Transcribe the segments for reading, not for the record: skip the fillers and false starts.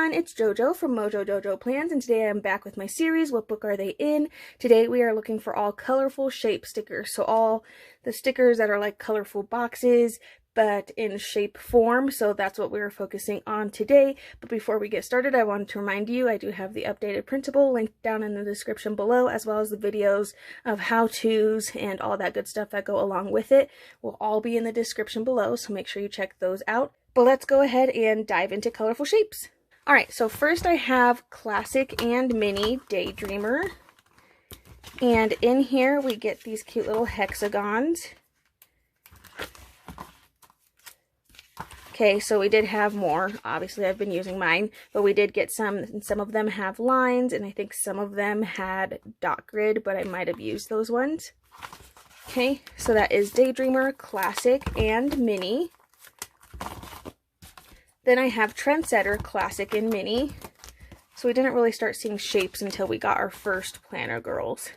everyone, it's JoJo from Mojo Dojo Plans, and today I'm back with my series, What Book Are They In? Today we are looking for all colorful shape stickers, so all the stickers that are like colorful boxes, but in shape form, so that's what we're focusing on today. But before we get started, I wanted to remind you, I do have the updated printable linked down in the description below, as well as the videos of how-tos and all that good stuff that go along with it will all be in the description below, so make sure you check those out. But let's go ahead and dive into colorful shapes. Alright, so first I have Classic and Mini Daydreamer. And in here we get these cute little hexagons. Okay, so we did have more. Obviously I've been using mine, but we did get some, and some of them have lines, and I think some of them had dot grid, but I might have used those ones. Okay, so that is Daydreamer, Classic, and Mini. Then I have Trendsetter, Classic, and Mini. So we didn't really start seeing shapes until we got our first planner girls.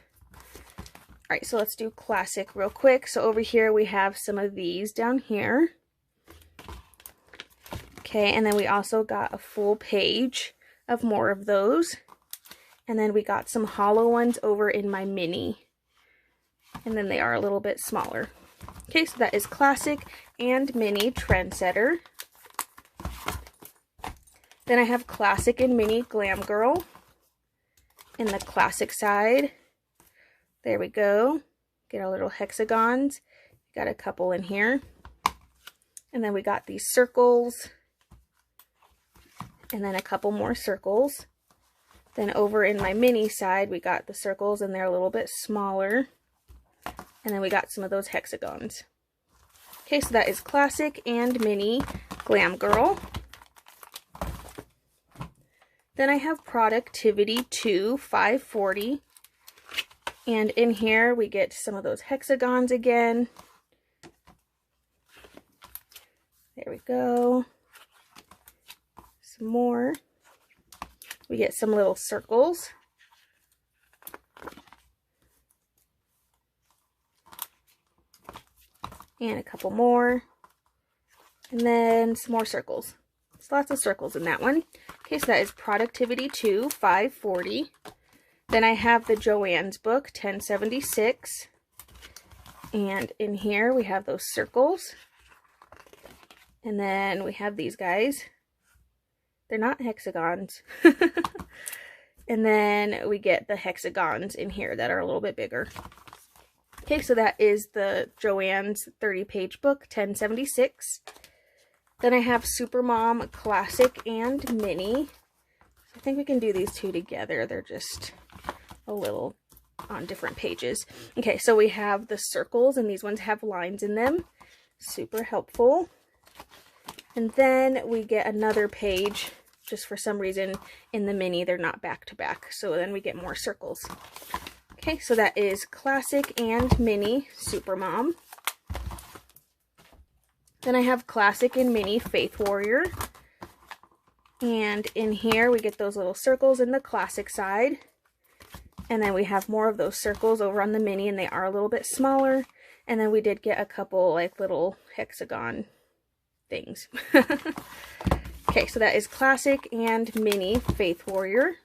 Alright, so let's do Classic real quick. So over here we have some of these down here. Okay, and then we also got a full page of more of those. And then we got some hollow ones over in my Mini. And then they are a little bit smaller. Okay, so that is Classic and Mini Trendsetter. Then I have Classic and Mini Glam Girl in the classic side. There we go. Get our little hexagons. Got a couple in here. And then we got these circles. And then a couple more circles. Then over in my Mini side, we got the circles and they're a little bit smaller. And then we got some of those hexagons. Okay, so that is Classic and Mini Glam Girl. Then I have Productivity 2, 540. And in here we get some of those hexagons again. There we go. Some more. We get some little circles. And a couple more. And then some more circles. There's lots of circles in that one. Okay, so that is Productivity 2, 540. Then I have the Joanne's book, 1076. And in here we have those circles. And then we have these guys. They're not hexagons. And then we get the hexagons in here that are a little bit bigger. Okay, so that is the Joanne's 30-page book, 1076. Then I have Supermom Classic and Mini. I think we can do these two together. They're just a little on different pages. Okay, so we have the circles, and these ones have lines in them. Super helpful. And then we get another page. Just for some reason in the Mini, they're not back to back. So then we get more circles. Okay, so that is Classic and Mini Supermom. Then I have Classic and Mini Faith Warrior. And in here we get those little circles in the classic side. And then we have more of those circles over on the Mini, and they are a little bit smaller. And then we did get a couple like little hexagon things. Okay, so that is Classic and Mini Faith Warrior.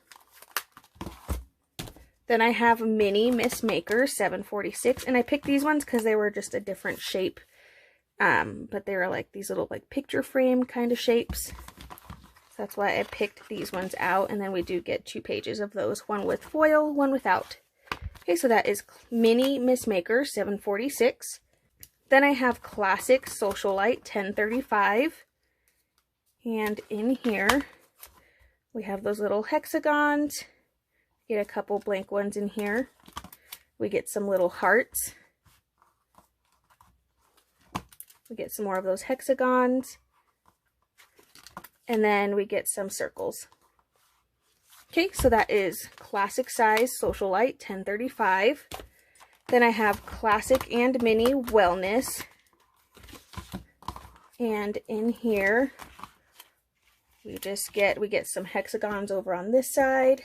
Then I have Mini Miss Maker 746. And I picked these ones because they were just a different shape. But they were like these little like picture frame kind of shapes. So that's why I picked these ones out. And then we do get 2 pages of those, one with foil, one without. Okay, so that is Mini Miss Maker 746. Then I have Classic Socialite 1035. And in here we have those little hexagons. Get a couple blank ones in here. We get some little hearts. We get some more of those hexagons. And then we get some circles. Okay, so that is Classic Size Socialite 1035. Then I have Classic and Mini Wellness. And in here we get some hexagons over on this side.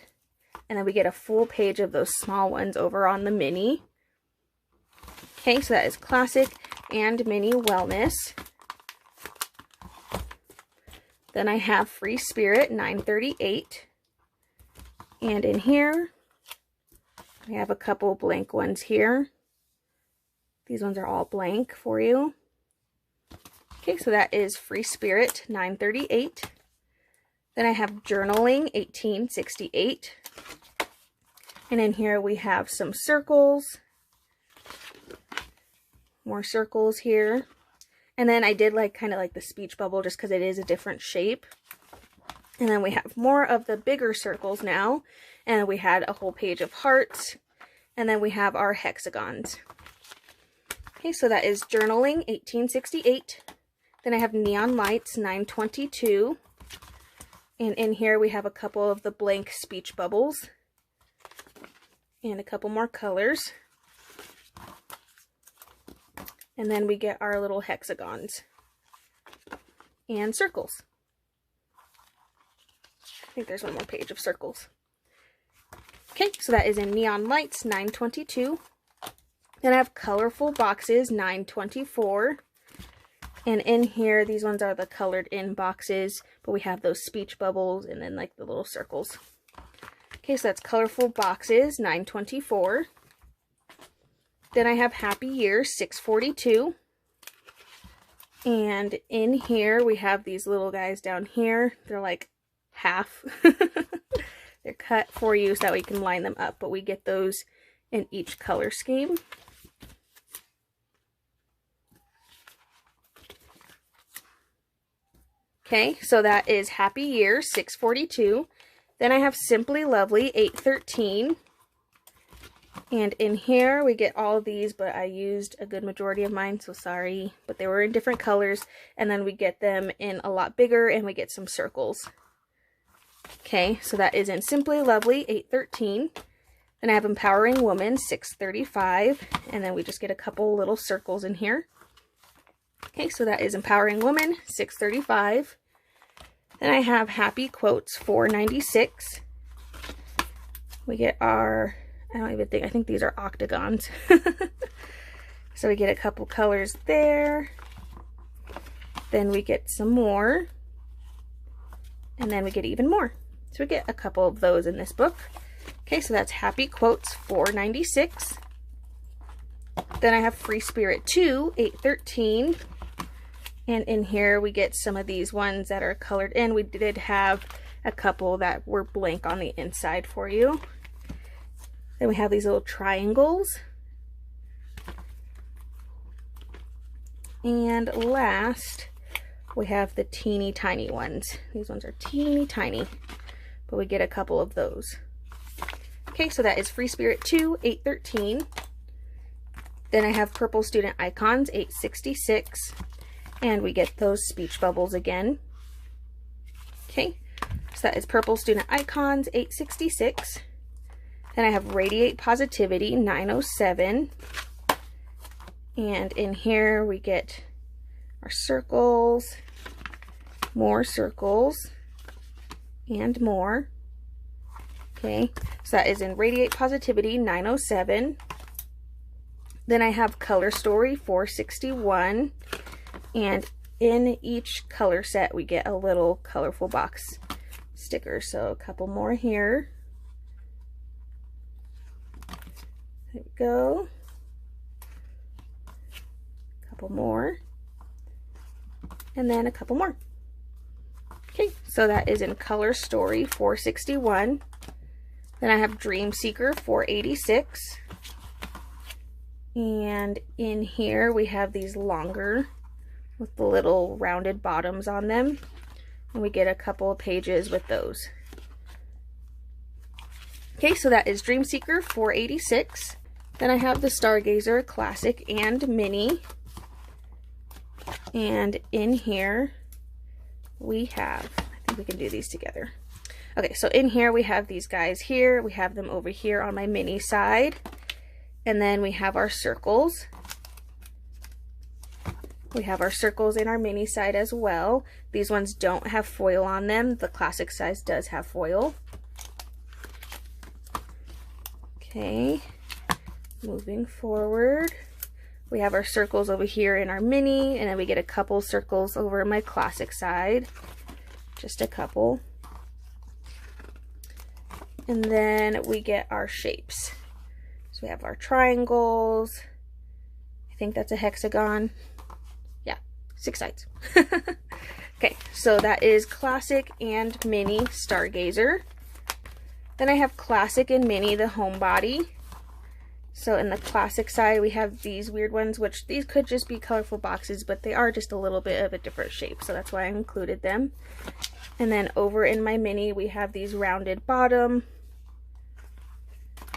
And then we get a full page of those small ones over on the Mini. Okay, so that is Classic and Mini Wellness. Then I have Free Spirit 938. And in here, I have a couple blank ones here. These ones are all blank for you. Okay, so that is Free Spirit 938. Then I have Journaling 1868. And in here we have some circles. More circles here. And then I did like kind of like the speech bubble just because it is a different shape. And then we have more of the bigger circles now. And we had a whole page of hearts. And then we have our hexagons. Okay, so that is Journaling 1868. Then I have Neon Lights 922. And in here we have a couple of the blank speech bubbles. And a couple more colors. And then we get our little hexagons. And circles. I think there's one more page of circles. Okay, so that is in Neon Lights 922. Then I have Colorful Boxes 924. And in here, these ones are the colored in boxes, but we have those speech bubbles and then like the little circles. Okay, so that's Colorful Boxes 924. Then I have Happy Year 642. And in here, we have these little guys down here. They're like half. They're cut for you so that we can line them up, but we get those in each color scheme. Okay, so that is Happy Year 642. Then I have Simply Lovely 813. And in here we get all of these, but I used a good majority of mine, so sorry. But they were in different colors. And then we get them in a lot bigger and we get some circles. Okay, so that is in Simply Lovely 813. Then I have Empowering Woman 635. And then we just get a couple little circles in here. Okay, so that is Empowering Woman 635. Then I have Happy Quotes 496. We get our, I think these are octagons. So we get a couple colors there. Then we get some more. And then we get even more. So we get a couple of those in this book. Okay, so that's Happy Quotes 496. Then I have Free Spirit 2 813. And in here we get some of these ones that are colored in. We did have a couple that were blank on the inside for you. Then we have these little triangles. And last, we have the teeny tiny ones. These ones are teeny tiny, but we get a couple of those. Okay, so that is Free Spirit 2 813. Then I have Purple Student Icons 866. And we get those speech bubbles again. Okay, so that is Purple Student Icons 866. Then I have Radiate Positivity 907. And in here we get our circles, more circles, and more. Okay, so that is in Radiate Positivity 907. Then I have Color Story 461. And in each color set, we get a little colorful box sticker. So a couple more here. There we go. A couple more. And then a couple more. Okay, so that is in Color Story 461. Then I have Dream Seeker 486. And in here we have these longer with the little rounded bottoms on them. And we get a couple of pages with those. Okay, so that is Dream Seeker 486. Then I have the Stargazer Classic and Mini. And in here we have, I think we can do these together. Okay, so in here we have these guys here. We have them over here on my mini side. And then we have our circles. We have our circles in our mini side as well. These ones don't have foil on them. The classic size does have foil. Okay, moving forward. We have our circles over here in our mini, and then we get a couple circles over my classic side. just a couple. And then we get our shapes. So we have our triangles. I think that's a hexagon. Yeah, 6 sides. Okay, so that is Classic and Mini Stargazer. Then I have Classic and Mini the Homebody. So in the Classic side, we have these weird ones, which these could just be colorful boxes, but they are just a little bit of a different shape, so that's why I included them. And then over in my Mini, we have these rounded bottom.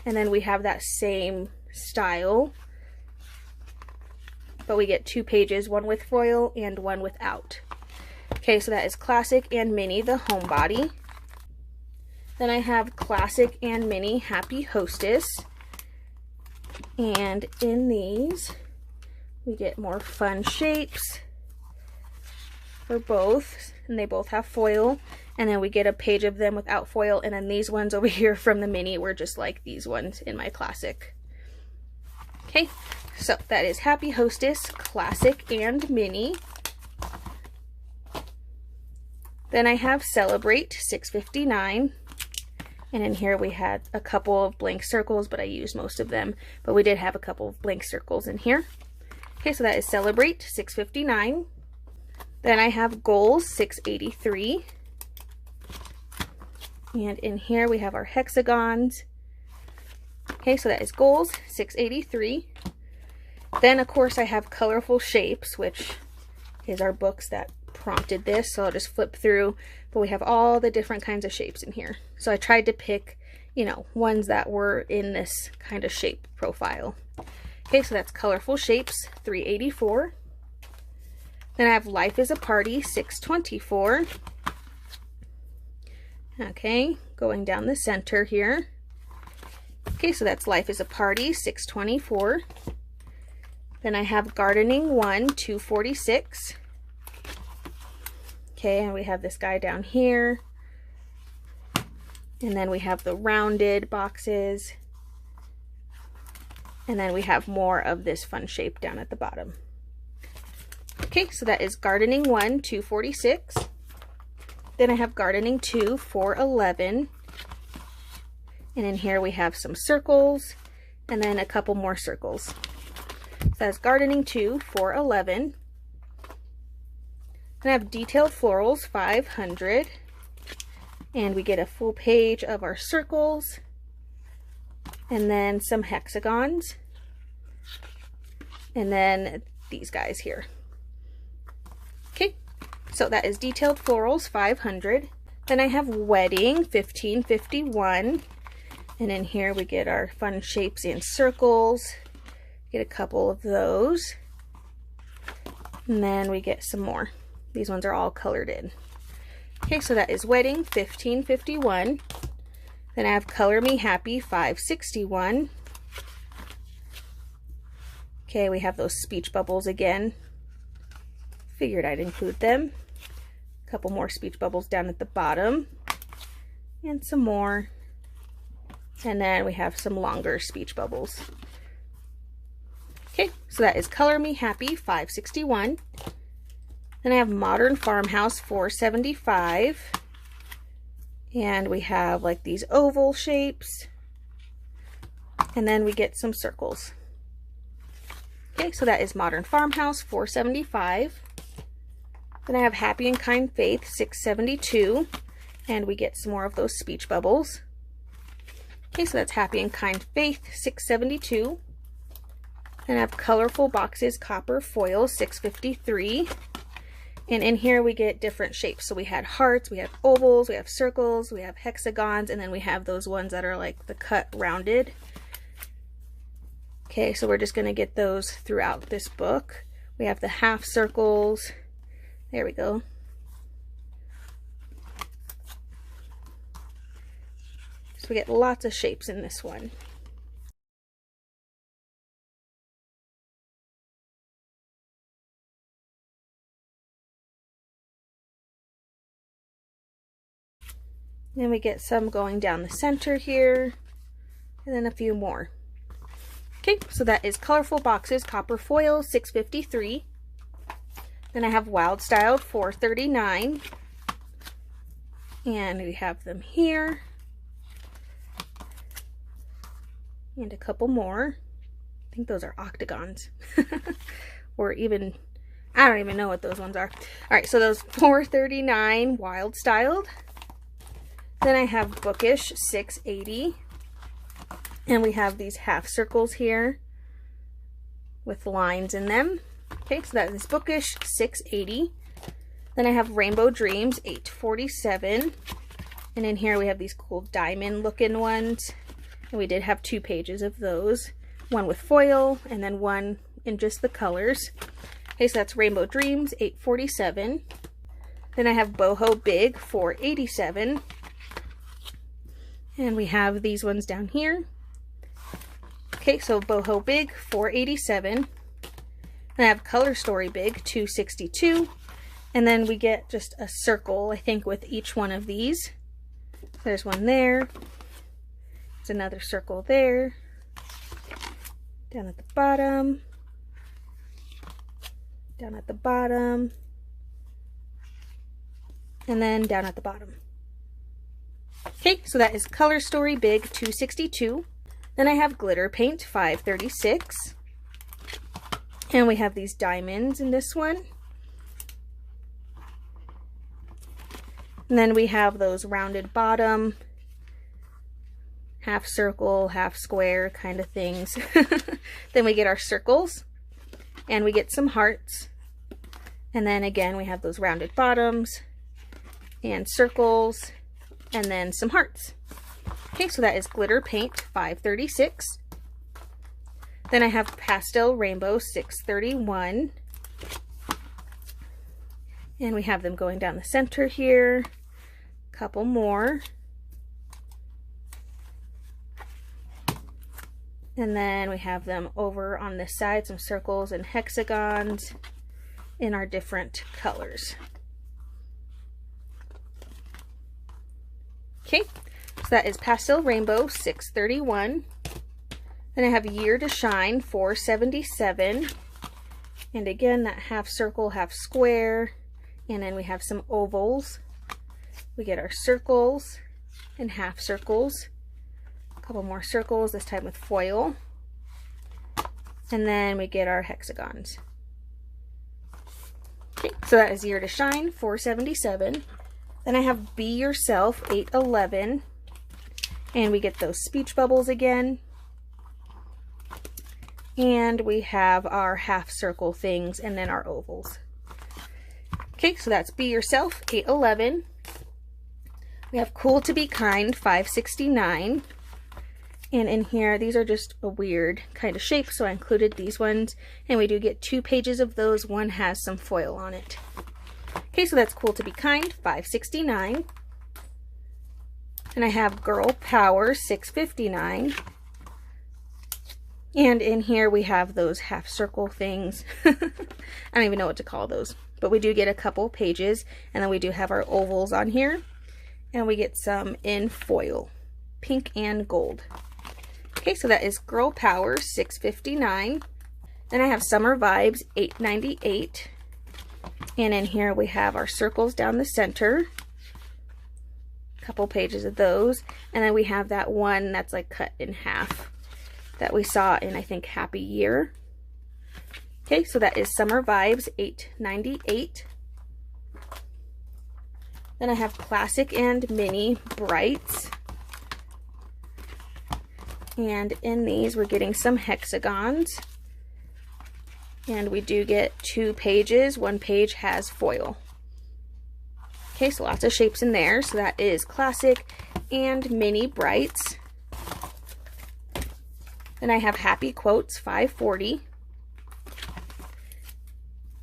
And then we have that same style, but we get 2 pages, one with foil and one without. Okay, so that is Classic and Mini the Homebody. Then I have Classic and Mini Happy Hostess. And in these, we get more fun shapes for both. And they both have foil. And then we get a page of them without foil. And then these ones over here from the Mini were just like these ones in my Classic. Okay, so that is Happy Hostess, Classic, and Mini. Then I have Celebrate, $6.59. And in here we had a couple of blank circles, but I used most of them. But we did have a couple of blank circles in here. Okay, so that is Celebrate, $6.59. Then I have Goals, $6.83. And in here we have our hexagons. Okay, so that is Goals, $6.83. Then of course I have Colorful Shapes, which is our books that prompted this, so I'll just flip through, but we have all the different kinds of shapes in here. So I tried to pick, you know, ones that were in this kind of shape profile. Okay, so that's Colorful Shapes, $3.84. Then I have Life is a Party, $6.24. Okay, going down the center here. Okay, so that's Life is a Party, $6.24. Then I have Gardening 1, $2.46. Okay, and we have this guy down here. And then we have the rounded boxes. And then we have more of this fun shape down at the bottom. Okay, so that is Gardening 1, $2.46. Then I have Gardening 2, $4.11. And in here we have some circles and then a couple more circles. So that's Gardening 2, $4.11. Then I have Detailed Florals, 500. And we get a full page of our circles. And then some hexagons. And then these guys here. Okay, so that is Detailed Florals, 500. Then I have Wedding, $15.51. And in here we get our fun shapes and circles. Get a couple of those. And then we get some more. These ones are all colored in. Okay, so that is Wedding, $15.51. Then I have Color Me Happy, $5.61. Okay, we have those speech bubbles again. Figured I'd include them. A couple more speech bubbles down at the bottom. And some more. And then we have some longer speech bubbles. Okay, so that is Color Me Happy, $5.61. Then I have Modern Farmhouse, $4.75. And we have like these oval shapes. And then we get some circles. Okay, so that is Modern Farmhouse, $4.75. Then I have Happy and Kind Faith, $6.72. And we get some more of those speech bubbles. Okay, so that's Happy and Kind Faith, $6.72. Then I have Colorful Boxes Copper Foil, $6.53. And in here we get different shapes. So we had hearts, we have ovals, we have circles, we have hexagons, and then we have those ones that are like the cut rounded. Okay, so we're just going to get those throughout this book. We have the half circles. There we go. So we get lots of shapes in this one. Then we get some going down the center here, and then a few more. Okay, so that is Colorful Boxes Copper Foil, $6.53. Then I have Wild Style, $4.39. And we have them here. And a couple more. I think those are octagons. Or even, I don't even know what those ones are. Alright, so those $4.39 wild styled. Then I have bookish $6.80. And we have these half circles here with lines in them. Okay, so that is bookish $6.80. Then I have Rainbow Dreams $8.47. And in here we have these cool diamond looking ones. And we did have 2 pages of those. One with foil and then one in just the colors. Okay, so that's Rainbow Dreams $8.47. Then I have Boho Big $4.87. And we have these ones down here. Okay, so Boho Big $4.87. And I have Color Story Big $2.62. And then we get just a circle, I think, with each one of these. There's one there. There's another circle there. Down at the bottom. Down at the bottom. And then down at the bottom. Okay, so that is Color Story Big $2.62. Then I have Glitter Paint $5.36. And we have these diamonds in this one. And then we have those rounded bottom, half circle, half square kind of things. Then we get our circles and we get some hearts. And then again, we have those rounded bottoms and circles and then some hearts. Okay, so that is Glitter Paint $5.36. Then I have Pastel Rainbow $6.31. And we have them going down the center here. Couple more. And then we have them over on this side, some circles and hexagons in our different colors. Okay, so that is Pastel Rainbow $6.31. Then I have Year to Shine $4.77. And again, that half circle, half square. And then we have some ovals. We get our circles and half circles. A couple more circles, this time with foil. And then we get our hexagons. Okay, so that is Year to Shine $4.77. Then I have Be Yourself $8.11. And we get those speech bubbles again. And we have our half circle things and then our ovals. Okay, so that's Be Yourself $8.11. We have Cool to Be Kind $5.69. And in here, these are just a weird kind of shape, so I included these ones. And we do get 2 pages of those. One has some foil on it. Okay, so that's Cool to Be Kind $5.69. And I have Girl Power $6.59. And in here we have those half circle things. I don't even know what to call those. But we do get a couple pages. And then we do have our ovals on here. And we get some in foil. Pink and gold. Okay, so that is Girl Power $6.59. Then I have Summer Vibes $8.98. And in here we have our circles down the center. A couple pages of those. And then we have that one that's like cut in half that we saw in, I think, Happy Year. Okay, so that is Summer Vibes $8.98. Then I have Classic and Mini Brights. And in these we're getting some hexagons. And we do get 2 pages. One page has foil. Okay, so lots of shapes in there. So that is Classic and Mini Brights. Then I have Happy Quotes $5.40.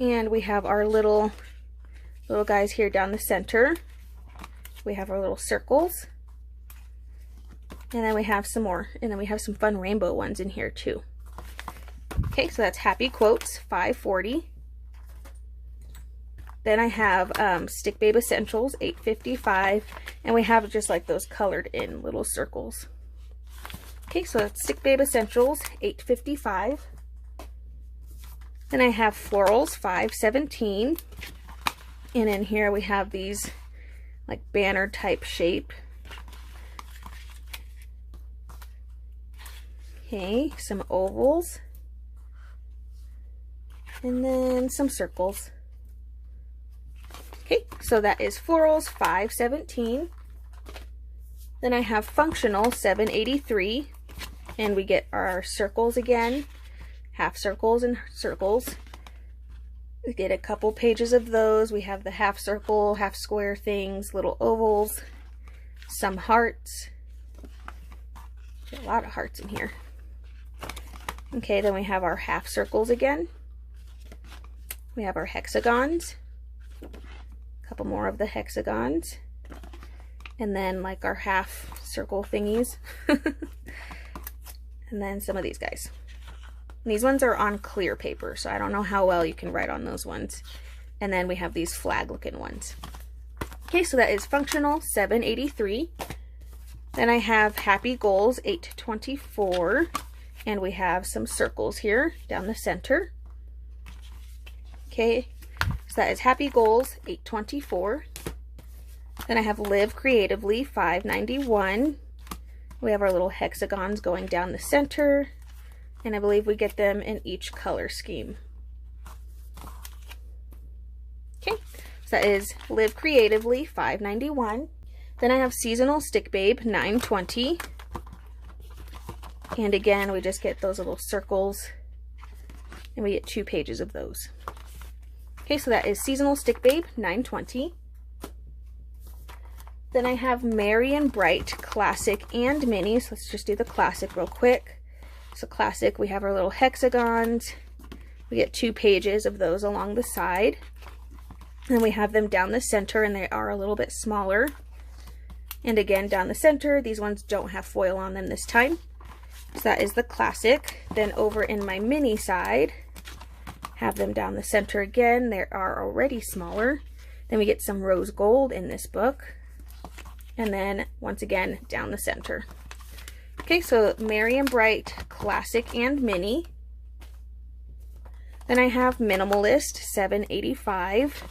And we have our little guys here down the center. We have our little circles. And then we have some more. And then we have some fun rainbow ones in here too. Okay, so that's Happy Quotes $5.40. Then I have Stick Babe Essentials $8.55. And we have just like those colored in little circles. Okay, so that's Stick Babe Essentials $8.55. Then I have Florals $5.17. And in here we have these like banner type shape. Okay, some ovals. And then some circles. Okay, so that is Florals 517. Then I have Functional 783. And we get our circles again, half circles and circles. We get a couple pages of those. We have the half circle, half square things, little ovals, some hearts. Get a lot of hearts in here. Okay, then we have our half circles again. We have our hexagons, a couple more of the hexagons, and then like our half circle thingies. And then some of these guys. And these ones are on clear paper, so I don't know how well you can write on those ones. And then we have these flag looking ones. Okay, so that is Functional 783. Then I have Happy Goals 824. And we have some circles here down the center. Okay, so that is Happy Goals 824. Then I have Live Creatively 591. We have our little hexagons going down the center, and I believe we get them in each color scheme. Okay, so that is Live Creatively 591. Then I have Seasonal Stick Babe 920. And again, we just get those little circles, and we get 2 pages of those. Okay, so that is Seasonal Stick Babe 920. Then I have Merry and Bright Classic and Mini. So let's just do the Classic real quick. So Classic, we have our little hexagons. We get 2 pages of those along the side. And we have them down the center, and they are a little bit smaller. And again, down the center, these ones don't have foil on them this time. So that is the Classic. Then over in my Mini side, have them down the center again. They are already smaller. Then we get some rose gold in this book. And then once again down the center. Okay, so Merry and Bright Classic and Mini. Then I have Minimalist 785.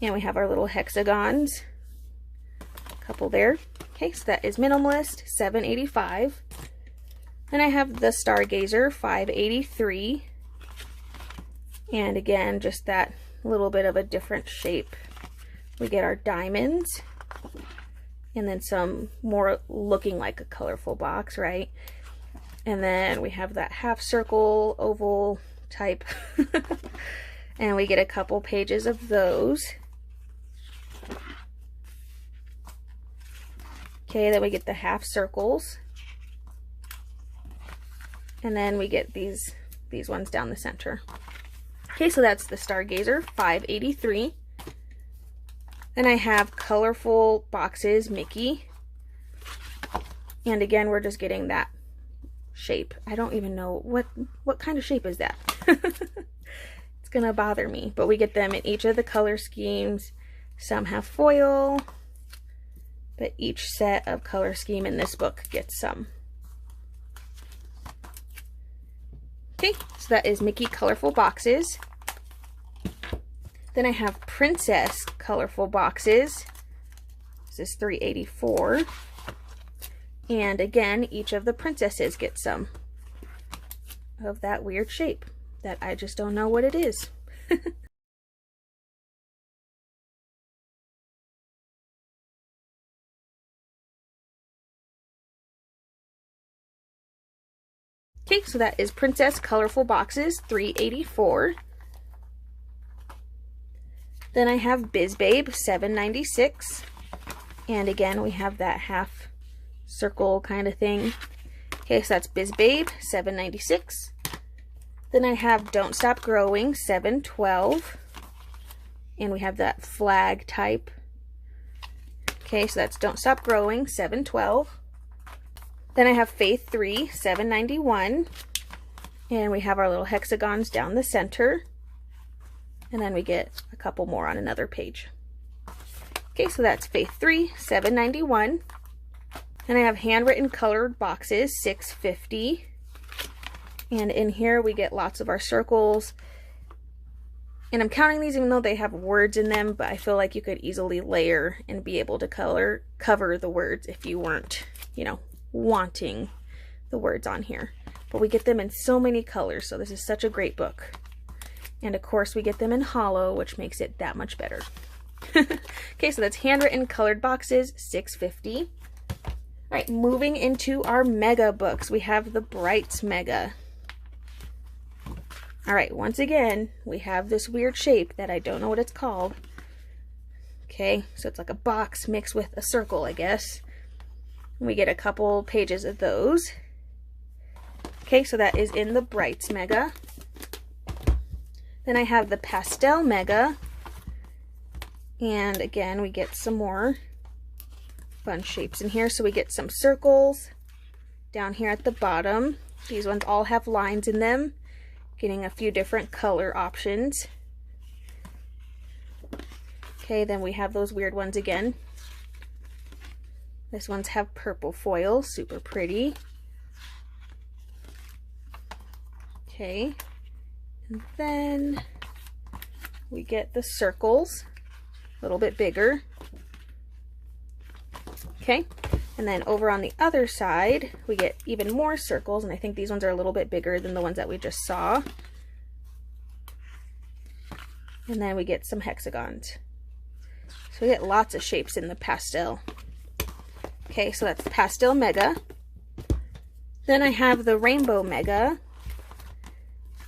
And we have our little hexagons. A couple there. Okay, so that is Minimalist 785. Then I have the Stargazer 583. And again, just that little bit of a different shape. We get our diamonds. And then some more looking like a colorful box, right? And then we have that half circle, oval type. And we get a couple pages of those. Okay, then we get the half circles. And then we get these ones down the center. Okay, so that's the Stargazer 583. Then I have Colorful Boxes Mickey. And again, we're just getting that shape. I don't even know what kind of shape is that. It's gonna bother me, but we get them in each of the color schemes. Some have foil, but each set of color scheme in this book gets some. Okay, so that is Mickey Colorful Boxes. Then I have Princess Colorful Boxes. This is $3.84. And again, each of the princesses get some of that weird shape that I just don't know what it is. Okay, so that is Princess Colorful Boxes, $3.84. Then I have Biz Babe, $7.96. And again, we have that half circle kind of thing. Okay, so that's Biz Babe, $7.96. Then I have Don't Stop Growing, $7.12. And we have that flag type. Okay, so that's Don't Stop Growing, $7.12. Then I have Faith 3, $7.91. And we have our little hexagons down the center. And then we get a couple more on another page. Okay, so that's Faith 3, $7.91. And I have Handwritten Colored Boxes, $6.50. And in here we get lots of our circles. And I'm counting these even though they have words in them, but I feel like you could easily layer and be able to cover the words if you weren't, you know, wanting the words on here. But we get them in so many colors, so this is such a great book. And of course we get them in hollow, which makes it that much better. Okay, so that's handwritten colored boxes, $6.50. All right, moving into our mega books, we have the Brights Mega. All right, once again, we have this weird shape that I don't know what it's called. Okay, so it's like a box mixed with a circle, I guess. We get a couple pages of those. Okay, so that is in the Brights Mega. Then I have the Pastel Mega. And again, we get some more fun shapes in here. So we get some circles down here at the bottom. These ones all have lines in them. Getting a few different color options. Okay, then we have those weird ones again. This ones have purple foil, super pretty. Okay, and then we get the circles, a little bit bigger. Okay, and then over on the other side, we get even more circles, and I think these ones are a little bit bigger than the ones that we just saw. And then we get some hexagons. So we get lots of shapes in the pastel. Okay, so that's the Pastel Mega. Then I have the Rainbow Mega.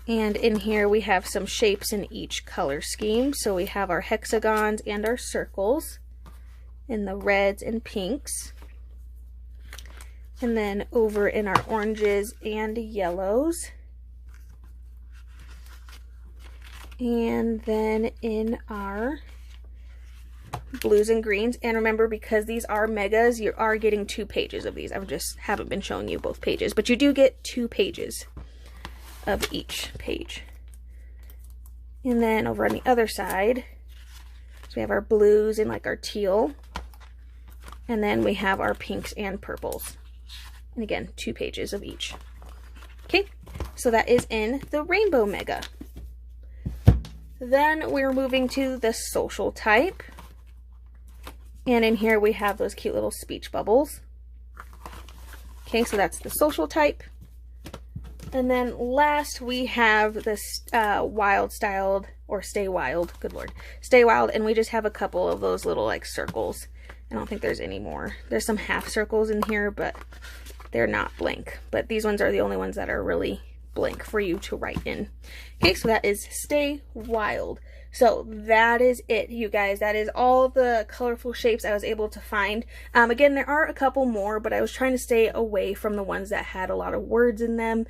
And in here we have some shapes in each color scheme. So we have our hexagons and our circles in the reds and pinks. And then over in our oranges and yellows. And then in our blues and greens. And remember, because these are megas, you are getting 2 pages of these. I just haven't been showing you both pages, but you do get 2 pages of each page. And then over on the other side, so we have our blues and like our teal. And then we have our pinks and purples. And again, 2 pages of each. Okay, so that is in the Rainbow Mega. Then we're moving to the Social Type. And in here we have those cute little speech bubbles. Okay, so that's the Social Type. And then last we have this Wild Styled, or Stay Wild, good lord, Stay Wild, and we just have a couple of those little like circles. I don't think there's any more. There's some half circles in here, but they're not blank. But these ones are the only ones that are really blank for you to write in. Okay, so that is Stay Wild. So that is it, you guys. That is all the colorful shapes I was able to find. Again, there are a couple more, but I was trying to stay away from the ones that had a lot of words in them.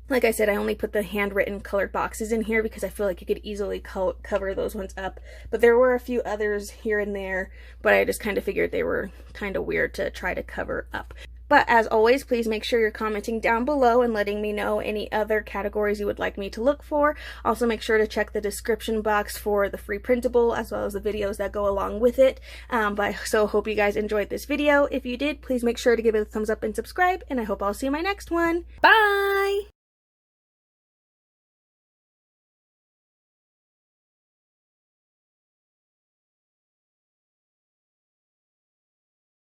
Like I said, I only put the handwritten colored boxes in here because I feel like you could easily cover those ones up. But there were a few others here and there, but I just kind of figured they were kind of weird to try to cover up. But as always, please make sure you're commenting down below and letting me know any other categories you would like me to look for. Also, make sure to check the description box for the free printable as well as the videos that go along with it. But I so hope you guys enjoyed this video. If you did, please make sure to give it a thumbs up and subscribe, and I hope I'll see you in my next one. Bye!